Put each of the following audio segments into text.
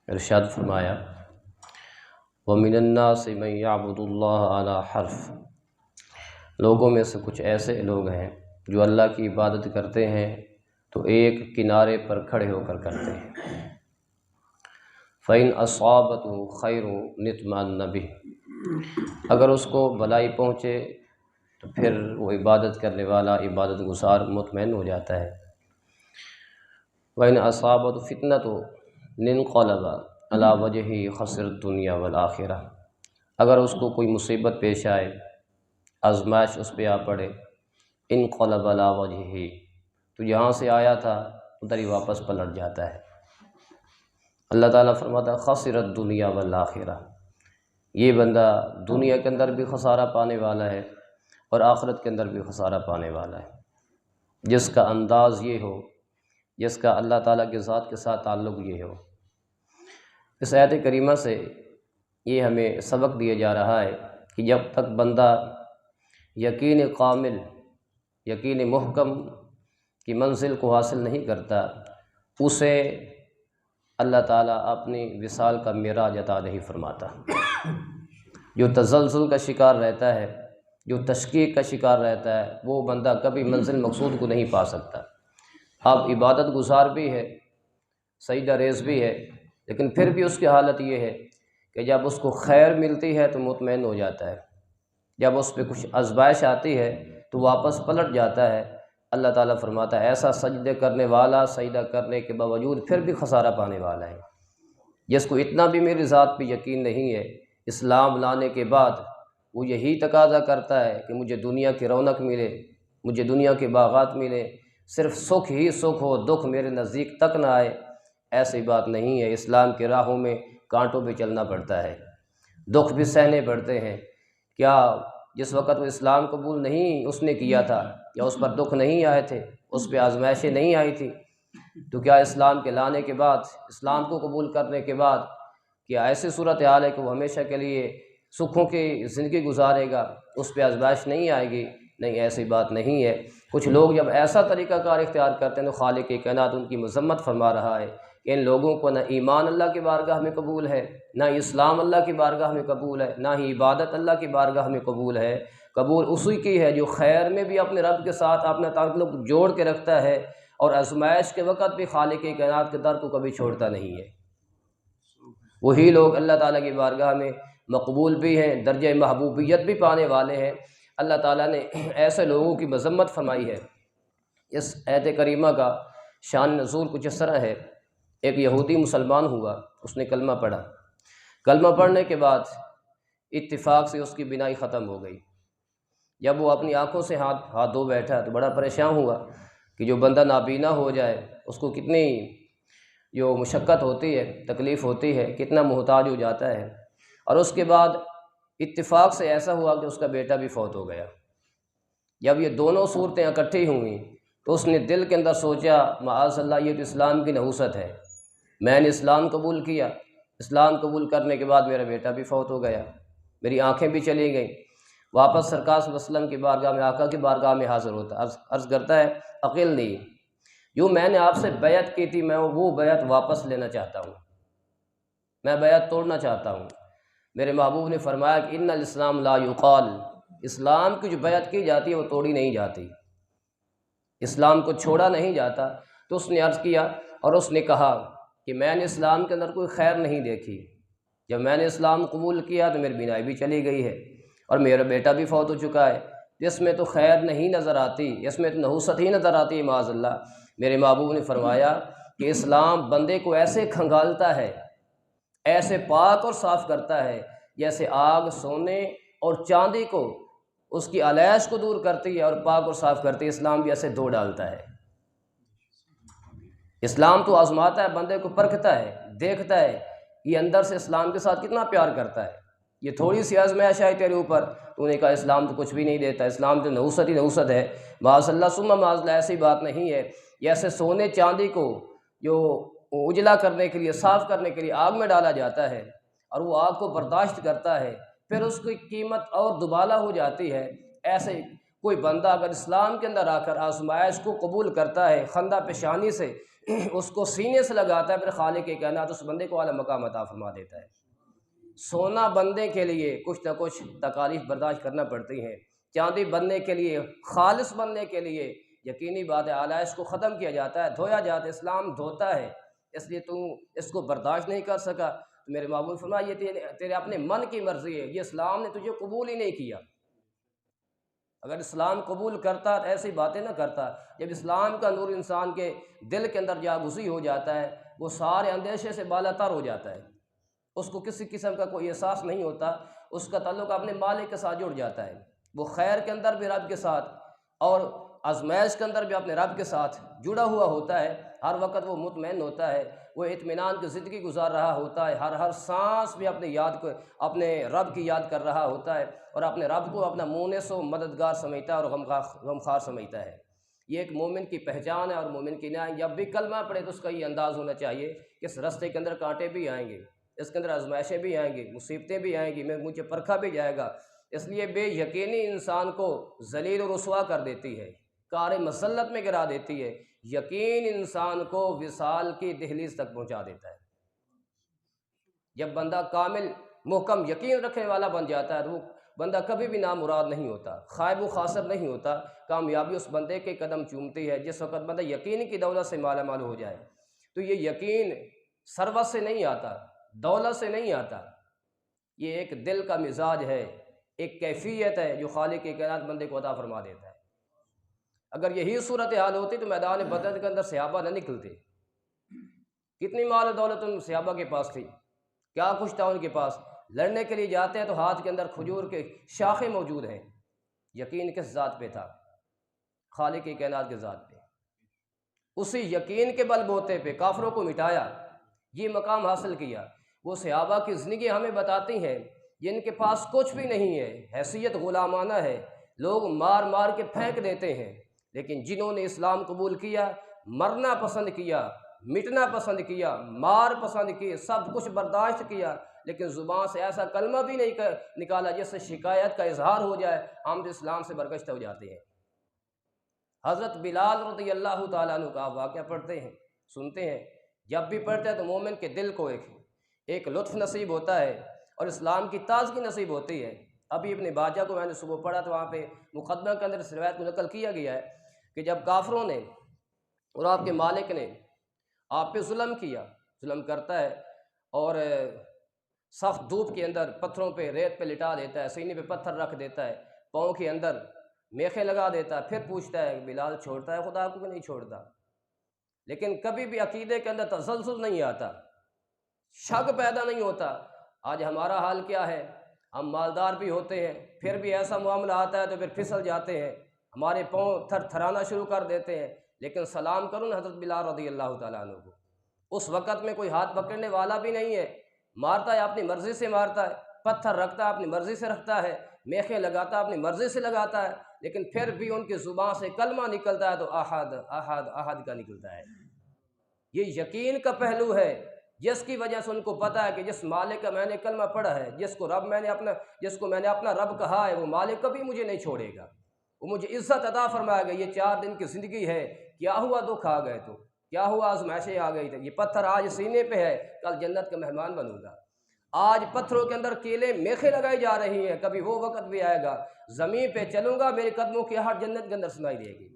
ارشاد فرمایا وَمِنَ النَّاسِ مَن يَعْبُدُ اللَّهَ عَلَى حَرْفٍ، لوگوں میں سے کچھ ایسے لوگ ہیں جو اللہ کی عبادت کرتے ہیں تو ایک کنارے پر کھڑے ہو کر کرتے ہیں۔ فَإِنْ أَصَابَتْهُ خَيْرٌ اطْمَأَنَّ بِهِ، اگر اس کو بھلائی پہنچے تو پھر وہ عبادت کرنے والا عبادت گزار مطمئن ہو جاتا ہے۔ وَإِنْ أَصَابَتْهُ فِتْنَةٌ انقلب علی وجهہ خسر الدنیا والآخرہ، اگر اس کو کوئی مصیبت پیش آئے، آزمائش اس پہ آ پڑے، انقلب علی وجہہ، تو جہاں سے آیا تھا ادھر ہی واپس پلٹ جاتا ہے۔ اللہ تعالیٰ فرماتا ہے خسر الدنیا والآخرہ، یہ بندہ دنیا کے اندر بھی خسارہ پانے والا ہے اور آخرت کے اندر بھی خسارہ پانے والا ہے، جس کا انداز یہ ہو، جس کا اللہ تعالیٰ کے ذات کے ساتھ تعلق یہ ہو۔ اس آیت کریمہ سے یہ ہمیں سبق دیا جا رہا ہے کہ جب تک بندہ یقین کامل، یقین محکم کی منزل کو حاصل نہیں کرتا، اسے اللہ تعالیٰ اپنی وصال کا معراج عطا نہیں فرماتا۔ جو تزلزل کا شکار رہتا ہے، جو تشکیک کا شکار رہتا ہے، وہ بندہ کبھی منزل مقصود کو نہیں پا سکتا۔ اب عبادت گزار بھی ہے، سجدہ ریز بھی ہے، لیکن پھر بھی اس کی حالت یہ ہے کہ جب اس کو خیر ملتی ہے تو مطمئن ہو جاتا ہے، جب اس پہ کچھ آزمائش آتی ہے تو واپس پلٹ جاتا ہے۔ اللہ تعالیٰ فرماتا ہے ایسا سجدے کرنے والا سجدہ کرنے کے باوجود پھر بھی خسارہ پانے والا ہے، جس کو اتنا بھی میری ذات پہ یقین نہیں ہے، اسلام لانے کے بعد وہ یہی تقاضا کرتا ہے کہ مجھے دنیا کی رونق ملے، مجھے دنیا کے باغات ملے، صرف سکھ ہی سکھ ہو، دکھ میرے نزدیک تک نہ آئے۔ ایسی بات نہیں ہے، اسلام کے راہوں میں کانٹوں پہ چلنا پڑتا ہے، دکھ بھی سہنے پڑتے ہیں۔ کیا جس وقت وہ اسلام قبول نہیں اس نے کیا تھا، یا اس پر دکھ نہیں آئے تھے، اس پہ آزمائشیں نہیں آئی تھی، تو کیا اسلام کے لانے کے بعد، اسلام کو قبول کرنے کے بعد کیا ایسی صورتحال ہے کہ وہ ہمیشہ کے لیے سکھوں کی زندگی گزارے گا، اس پہ آزمائش نہیں آئے گی؟ نہیں، ایسی بات نہیں ہے۔ کچھ لوگ جب ایسا طریقہ کار اختیار کرتے ہیں تو خالق کائنات ان کی مذمت فرما رہا ہے کہ ان لوگوں کو نہ ایمان اللہ کی بارگاہ میں قبول ہے، نہ اسلام اللہ کی بارگاہ میں قبول ہے، نہ ہی عبادت اللہ کی بارگاہ میں قبول ہے۔ قبول اسی کی ہے جو خیر میں بھی اپنے رب کے ساتھ اپنا تعلق جوڑ کے رکھتا ہے اور آزمائش کے وقت بھی خالق کائنات کے در کو کبھی چھوڑتا نہیں ہے۔ وہی لوگ اللہ تعالیٰ کی بارگاہ میں مقبول بھی ہیں، درجہ محبوبیت بھی پانے والے ہیں۔ اللہ تعالیٰ نے ایسے لوگوں کی مذمت فرمائی ہے۔ اس آیت کریمہ کا شان نزول کچھ اس طرح ہے، ایک یہودی مسلمان ہوا، اس نے کلمہ پڑھا، کلمہ پڑھنے کے بعد اتفاق سے اس کی بینائی ختم ہو گئی۔ جب وہ اپنی آنکھوں سے ہاتھ دھو بیٹھا تو بڑا پریشان ہوا کہ جو بندہ نابینا ہو جائے اس کو کتنی جو مشقت ہوتی ہے، تکلیف ہوتی ہے، کتنا محتاج ہو جاتا ہے۔ اور اس کے بعد اتفاق سے ایسا ہوا کہ اس کا بیٹا بھی فوت ہو گیا۔ جب یہ دونوں صورتیں اکٹھی ہوئیں تو اس نے دل کے اندر سوچا معاذ اللہ، یہ تو اسلام کی نحوست ہے، میں نے اسلام قبول کیا، اسلام قبول کرنے کے بعد میرا بیٹا بھی فوت ہو گیا، میری آنکھیں بھی چلی گئیں۔ واپس سرکار صلی اللہ علیہ وسلم کی بارگاہ میں، آقا کی بارگاہ میں حاضر ہوتا، عرض کرتا ہے عقل نہیں، جو میں نے آپ سے بیعت کی تھی میں وہ بیعت واپس لینا چاہتا ہوں، میں بیعت توڑنا چاہتا ہوں۔ میرے محبوب نے فرمایا کہ ان الاسلام لا یقال، اسلام کی جو بیعت کی جاتی ہے وہ توڑی نہیں جاتی، اسلام کو چھوڑا نہیں جاتا۔ تو اس نے عرض کیا اور اس نے کہا کہ میں نے اسلام کے اندر کوئی خیر نہیں دیکھی، جب میں نے اسلام قبول کیا تو میری بینائی بھی چلی گئی ہے اور میرا بیٹا بھی فوت ہو چکا ہے، اس میں تو خیر نہیں نظر آتی، اس میں تو نحوست ہی نظر آتی ہے معاذ اللہ۔ میرے محبوب نے فرمایا کہ اسلام بندے کو ایسے کھنگالتا ہے، ایسے پاک اور صاف کرتا ہے جیسے آگ سونے اور چاندی کو، اس کی آلائش کو دور کرتی ہے اور پاک اور صاف کرتی ہے، اسلام بھی ایسے دھو ڈالتا ہے۔ اسلام تو آزماتا ہے، بندے کو پرکھتا ہے، دیکھتا ہے یہ اندر سے اسلام کے ساتھ کتنا پیار کرتا ہے۔ یہ تھوڑی سی آزمائش آئی تیرے اوپر، تو نے کہا اسلام تو کچھ بھی نہیں دیتا، اسلام تو نحوست ہی نحوست ہے۔ معاذ اللہ ثم معاذ اللہ، ایسی بات نہیں ہے۔ جیسے سونے چاندی کو جو اجلا کرنے کے لیے، صاف کرنے کے لیے آگ میں ڈالا جاتا ہے اور وہ آگ کو برداشت کرتا ہے، پھر اس کی قیمت اور دوبالا ہو جاتی ہے، ایسے کوئی بندہ اگر اسلام کے اندر آ کر آزمائش کو قبول کرتا ہے، خندہ پیشانی سے اس کو سینے سے لگاتا ہے، پھر خالق کائنات اس بندے کو اعلیٰ مقام عطا فرما دیتا ہے۔ سونا بننے کے لیے کچھ نہ کچھ تکالیف برداشت کرنا پڑتی ہیں، چاندی بننے کے لیے، خالص بننے کے لیے یقینی بات ہے آلائش کو ختم کیا جاتا ہے، دھویا جاتا ہے، اسلام دھوتا ہے، اس لیے تو اس کو برداشت نہیں کر سکا تو میرے محبوب فرمایا یہ تیرے اپنے من کی مرضی ہے، یہ اسلام نے تجھے قبول ہی نہیں کیا۔ اگر اسلام قبول کرتا تو ایسی باتیں نہ کرتا۔ جب اسلام کا نور انسان کے دل کے اندر جاگزی ہو جاتا ہے، وہ سارے اندیشے سے بالا تر ہو جاتا ہے، اس کو کسی قسم کا کوئی احساس نہیں ہوتا، اس کا تعلق اپنے مالک کے ساتھ جڑ جاتا ہے، وہ خیر کے اندر بھی رب کے ساتھ اور آزمائش کے اندر بھی اپنے رب کے ساتھ جڑا ہوا ہوتا ہے، ہر وقت وہ مطمئن ہوتا ہے، وہ اطمینان کی زندگی گزار رہا ہوتا ہے، ہر سانس میں اپنے یاد کو اپنے رب کی یاد کر رہا ہوتا ہے اور اپنے رب کو اپنا مونس و مددگار سمجھتا ہے اور غمخوار سمجھتا ہے۔ یہ ایک مومن کی پہچان ہے اور مومن کی نعمت۔ جب بھی کلمہ پڑھے تو اس کا یہ انداز ہونا چاہیے کہ اس راستے کے اندر کانٹے بھی آئیں گے، اس کے اندر آزمائشیں بھی آئیں گی، مصیبتیں بھی آئیں گی، مجھے پرکھا بھی جائے گا، اس لیے بے یقینی انسان کو ذلیل و رسوا کر دیتی ہے، کار مسلط میں گرا دیتی ہے، یقین انسان کو وصال کی دہلیز تک پہنچا دیتا ہے۔ جب بندہ کامل محکم یقین رکھنے والا بن جاتا ہے تو وہ بندہ کبھی بھی نامراد نہیں ہوتا، خائب و خاسر نہیں ہوتا، کامیابی اس بندے کے قدم چومتی ہے۔ جس وقت بندہ یقین کی دولت سے مالا مال ہو جائے تو یہ یقین ثروت سے نہیں آتا، دولت سے نہیں آتا، یہ ایک دل کا مزاج ہے، ایک کیفیت ہے جو خالق کائنات بندے کو عطا فرما دیتا ہے۔ اگر یہی صورتحال ہوتی تو میدان بدر کے اندر صحابہ نہ نکلتے، کتنی مال و دولت ان صحابہ کے پاس تھی، کیا کچھ تھا ان کے پاس، لڑنے کے لیے جاتے ہیں تو ہاتھ کے اندر کھجور کے شاخیں موجود ہیں۔ یقین کس ذات پہ تھا؟ خالق کائنات کے ذات پہ۔ اسی یقین کے بل بوتے پہ کافروں کو مٹایا، یہ مقام حاصل کیا۔ وہ صحابہ کی زندگی ہمیں بتاتی ہیں جن کے پاس کچھ بھی نہیں ہے، حیثیت غلامانہ ہے، لوگ مار مار کے پھینک دیتے ہیں، لیکن جنہوں نے اسلام قبول کیا، مرنا پسند کیا، مٹنا پسند کیا، مار پسند کی، سب کچھ برداشت کیا، لیکن زبان سے ایسا کلمہ بھی نہیں نکالا جس سے شکایت کا اظہار ہو جائے، ہم تو اسلام سے برگشتہ ہو جاتے ہیں۔ حضرت بلال رضی اللہ تعالیٰ عنہ کا واقعہ پڑھتے ہیں، سنتے ہیں، جب بھی پڑھتے ہیں تو مومن کے دل کو ایک لطف نصیب ہوتا ہے اور اسلام کی تازگی نصیب ہوتی ہے۔ ابھی ابن باجہ کو میں نے صبح پڑھا تو وہاں پہ مقدمہ کے اندر اس روایت کو نقل کیا گیا ہے کہ جب کافروں نے اور آپ کے مالک نے آپ پہ ظلم کیا، ظلم کرتا ہے اور سخت دھوپ کے اندر پتھروں پہ ریت پہ لٹا دیتا ہے، سینے پہ پتھر رکھ دیتا ہے، پاؤں کے اندر میخیں لگا دیتا ہے، پھر پوچھتا ہے بلال چھوڑتا ہے خدا کو کہ نہیں چھوڑتا، لیکن کبھی بھی عقیدے کے اندر تسلسل نہیں آتا، شک پیدا نہیں ہوتا۔ آج ہمارا حال کیا ہے؟ ہم مالدار بھی ہوتے ہیں، پھر بھی ایسا معاملہ آتا ہے تو پھر پھسل جاتے ہیں، ہمارے پاؤں تھر تھرانا شروع کر دیتے ہیں۔ لیکن سلام کروں نا حضرت بلال رضی اللہ تعالیٰ عنہ کو، اس وقت میں کوئی ہاتھ پکڑنے والا بھی نہیں ہے، مارتا ہے اپنی مرضی سے مارتا ہے، پتھر رکھتا ہے اپنی مرضی سے رکھتا ہے، میخیں لگاتا ہے اپنی مرضی سے لگاتا ہے، لیکن پھر بھی ان کی زبان سے کلمہ نکلتا ہے تو احد احد احد کا نکلتا ہے۔ یہ یقین کا پہلو ہے جس کی وجہ سے ان کو پتہ ہے کہ جس مالک کا میں نے کلمہ پڑھا ہے، جس کو میں نے اپنا رب کہا ہے، وہ مالک کبھی مجھے نہیں چھوڑے گا، وہ مجھے عزت عطا فرمائے گا۔ یہ 4 دن کی زندگی ہے، کیا ہوا دکھ آ گئے تو کیا ہوا آزمائشیں آ گئی تھی، یہ پتھر آج سینے پہ ہے، کل جنت کا مہمان بنوں گا۔ آج پتھروں کے اندر کیلے میخیں لگائی جا رہی ہیں، کبھی وہ وقت بھی آئے گا زمین پہ چلوں گا میرے قدموں کی آہٹ جنت کے اندر سنائی دے گی۔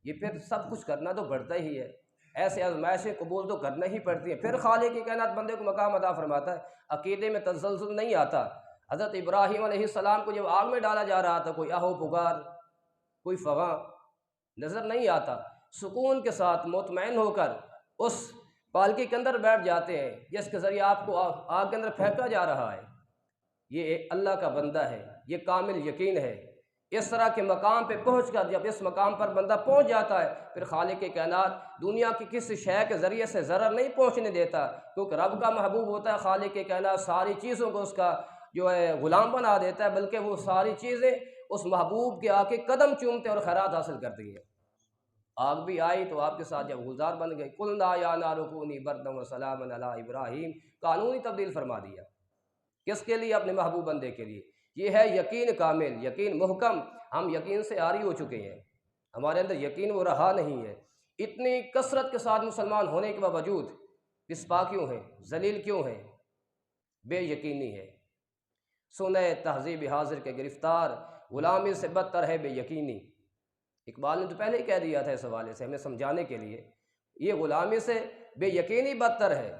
یہ پھر سب کچھ کرنا تو پڑتا ہی ہے، ایسے آزمائشیں قبول تو کرنا ہی پڑتی ہیں، پھر خالق کی کائنات بندے کو مقام عطا فرماتا ہے۔ عقیدے میں تسلسل نہیں آتا۔ حضرت ابراہیم علیہ السلام کو جب آگ میں ڈالا جا رہا تھا، کوئی آہو پکار، کوئی فغاں نظر نہیں آتا، سکون کے ساتھ مطمئن ہو کر اس پالکی کے اندر بیٹھ جاتے ہیں جس کے ذریعے آپ کو آگ کے اندر پھینکا جا رہا ہے۔ یہ اللہ کا بندہ ہے، یہ کامل یقین ہے۔ اس طرح کے مقام پہ پہنچ کر جب اس مقام پر بندہ پہنچ جاتا ہے، پھر خالق کائنات دنیا کی کسی شے کے ذریعے سے ضرر نہیں پہنچنے دیتا، کیونکہ رب کا محبوب ہوتا ہے۔ خالق کائنات ساری چیزوں کو اس کا جو ہے غلام بنا دیتا ہے، بلکہ وہ ساری چیزیں اس محبوب کے آ کے قدم چومتے اور خیرات حاصل کرتی ہیں۔ آگ بھی آئی تو آپ کے ساتھ جب گلزار بن گئی، قُلْنَا يَا نَارُ كُونِي بَرْدًا وَسَلَامًا عَلَىٰ إِبْرَاهِيمَ، قانونی تبدیل فرما دیا۔ کس کے لیے؟ اپنے محبوب بندے کے لیے۔ یہ ہے یقین کامل، یقین محکم۔ ہم یقین سے عاری ہو چکے ہیں، ہمارے اندر یقین وہ رہا نہیں ہے۔ اتنی کثرت کے ساتھ مسلمان ہونے کے باوجود پسپا کیوں ہیں، ذلیل کیوں ہیں؟ بے یقینی ہے۔ سنہ تہذیب حاضر کے گرفتار، غلامی سے بدتر ہے بے یقینی۔ اقبال نے تو پہلے ہی کہہ دیا تھا اس حوالے سے ہمیں سمجھانے کے لیے، یہ غلامی سے بے یقینی بدتر ہے۔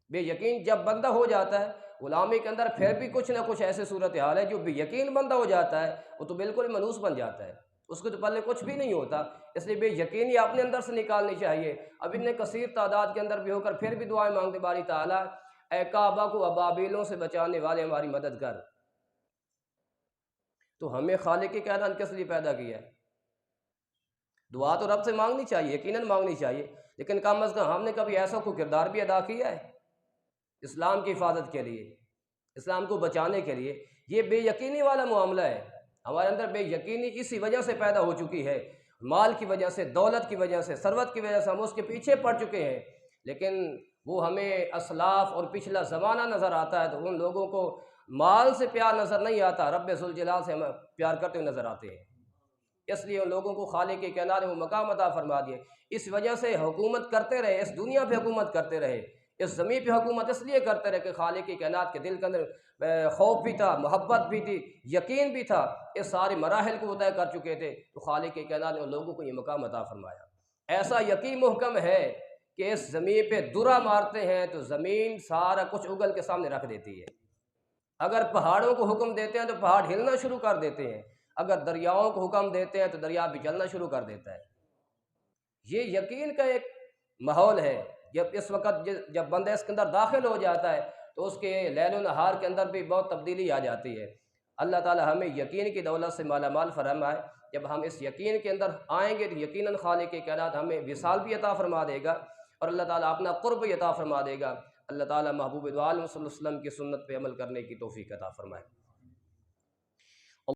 بے یقین جب بندہ ہو جاتا ہے، غلامی کے اندر پھر بھی کچھ نہ کچھ ایسے صورتحال ہے، جو بے یقین بندہ ہو جاتا ہے وہ تو بالکل منحوس بن جاتا ہے، اس کے تو پلے کچھ بھی نہیں ہوتا۔ اس لیے بے یقینی اپنے اندر سے نکالنی چاہیے۔ اب اتنے کثیر تعداد کے اندر بھی ہو کر پھر بھی دعائیں مانگتے باری تعالیٰ، اے کعبہ کو ابابیلوں سے بچانے والے ہماری مدد کر۔ تو ہمیں خالق کی کائنات کس لیے پیدا کیا ہے؟ دعا تو رب سے مانگنی چاہیے، یقیناً مانگنی چاہیے، لیکن کم از کم ہم نے کبھی ایسا کوئی کردار بھی ادا کیا ہے اسلام کی حفاظت کے لیے، اسلام کو بچانے کے لیے؟ یہ بے یقینی والا معاملہ ہے، ہمارے اندر بے یقینی اسی وجہ سے پیدا ہو چکی ہے، مال کی وجہ سے، دولت کی وجہ سے، ثروت کی وجہ سے ہم اس کے پیچھے پڑ چکے ہیں۔ لیکن وہ ہمیں اسلاف اور پچھلا زمانہ نظر آتا ہے تو ان لوگوں کو مال سے پیار نظر نہیں آتا، رب ذوالجلال سے ہم پیار کرتے ہوئے نظر آتے ہیں۔ اس لیے ان لوگوں کو خالق کی کائنات نے وہ مقام عطا فرما دیے، اس وجہ سے حکومت کرتے رہے، اس دنیا پہ حکومت کرتے رہے، اس زمین پہ حکومت اس لیے کرتے رہے کہ خالق کی کائنات کے دل کے اندر خوف بھی تھا، محبت بھی تھی، یقین بھی تھا، اس سارے مراحل کو وہ طے کر چکے تھے، تو خالق کی کائنات نے ان لوگوں کو یہ مقام عطا فرمایا۔ ایسا یقین محکم ہے کہ اس زمین پہ درہ مارتے ہیں تو زمین سارا کچھ اگل کے سامنے رکھ دیتی ہے۔ اگر پہاڑوں کو حکم دیتے ہیں تو پہاڑ ہلنا شروع کر دیتے ہیں، اگر دریاؤں کو حکم دیتے ہیں تو دریا بھی چلنا شروع کر دیتا ہے۔ یہ یقین کا ایک ماحول ہے۔ جب اس وقت جب بندہ اس کے اندر داخل ہو جاتا ہے تو اس کے لیل و نہار کے اندر بھی بہت تبدیلی آ جاتی ہے۔ اللہ تعالی ہمیں یقین کی دولت سے مالا مال فرمائے۔ جب ہم اس یقین کے اندر آئیں گے تو یقیناً خالق کی کائنات ہمیں وصال بھی عطا فرما دے گا اور اللہ تعالیٰ اپنا قرب بھی عطا فرما دے گا۔ اللہ تعالیٰ محبوب دو عالم صلی اللہ علیہ وسلم کی سنت پہ عمل کرنے کی توفیق عطا فرمائے۔